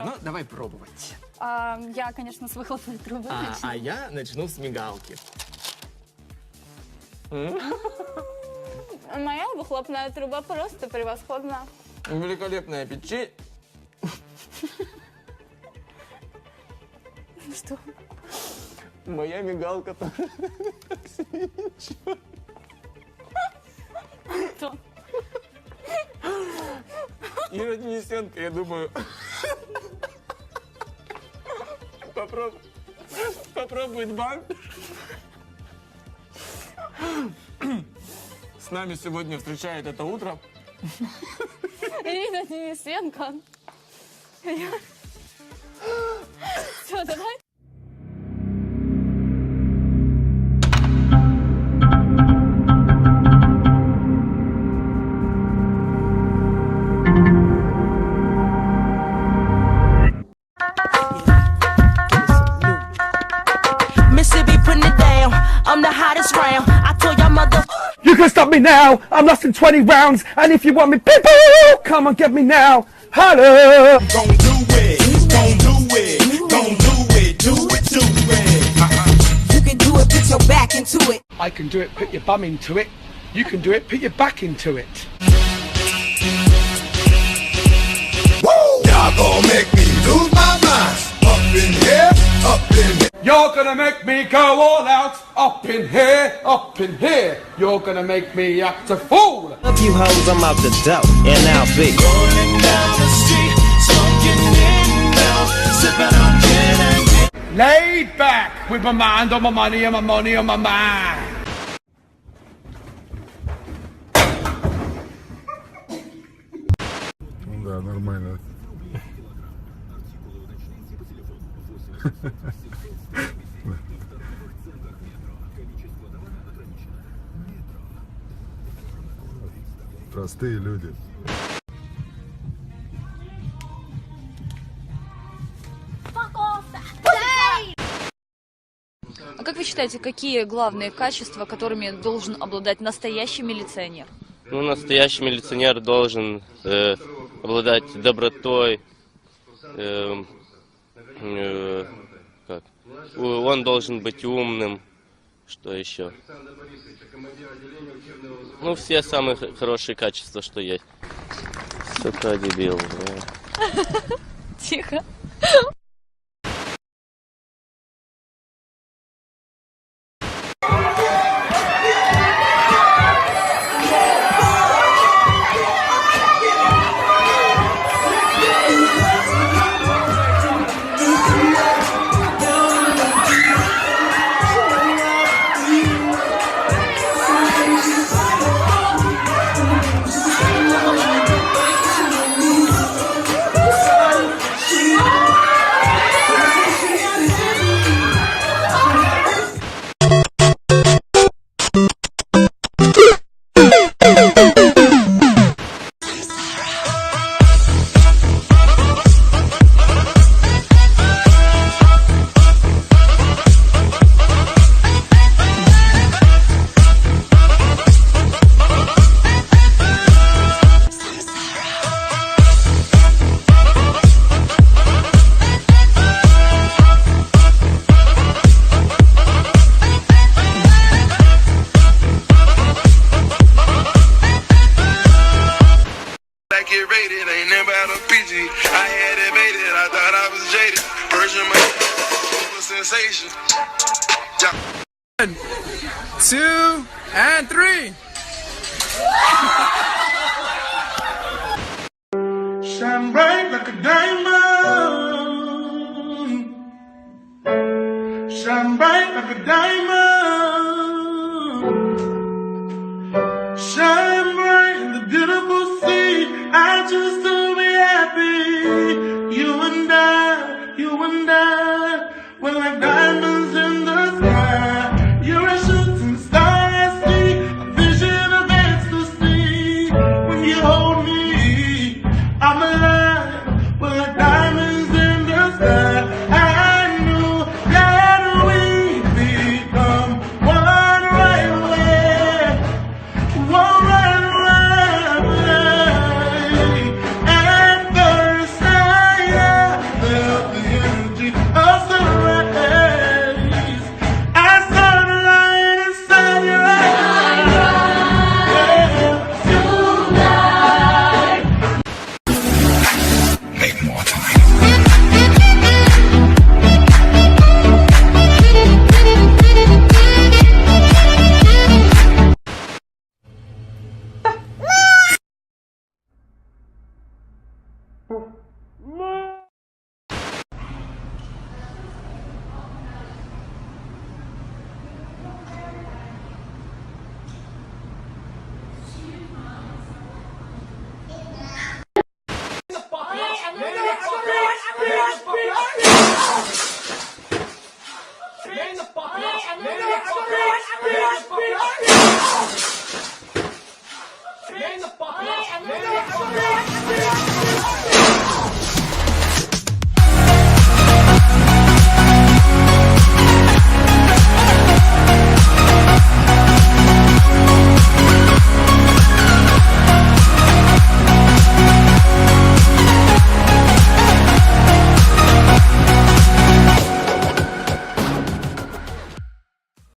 Ну, давай пробовать. Я, конечно, с выхлопной трубы начну. А я начну с мигалки. Моя выхлопная труба просто превосходна. Великолепное печенье. Что? Моя мигалка тоже. Что? Ира Денисенко, я думаю, попробует банк. С нами сегодня встречает это утро Ирина Денисенко. Все, давай. Mississippi putting it down. I'm the hottest round. I told y'all mother. You can stop me now. I'm lost in 20 rounds. And if you want me, people, come and get me now. Hello. Gon' do it, gon' do it, gon' do it, do it, do it. You can do it, put your back into it. I can do it, put your bum into it. You can do it, put your back into it. Woo! Y'all gon' make me lose my mind. Up in here, up in here. You're gonna make me go all out. Up in here, up in here. You're gonna make me act a fool. A few hoes, I'm out the door, and I'll be Rolling down the street, smoking in now, sipping on gin and gin. Laid back with my mind on my money and my money on my mind. Да, нормально. Простые люди. А как вы считаете, какие главные качества, которыми должен обладать настоящий милиционер? Ну, настоящий милиционер должен обладать добротой, он должен быть умным, что еще? Ну, все самые хорошие качества, что есть. Сука, дебил. Тихо. Get rated, ain't never had a PG. I had it baited, I thought I was jaded. Persian my sensation. One, 2, and 3. Shine bright like a diamond. Shine bright like a diamond. Shine bright in the beautiful sea. I just to be happy. You and I, we're like diamonds.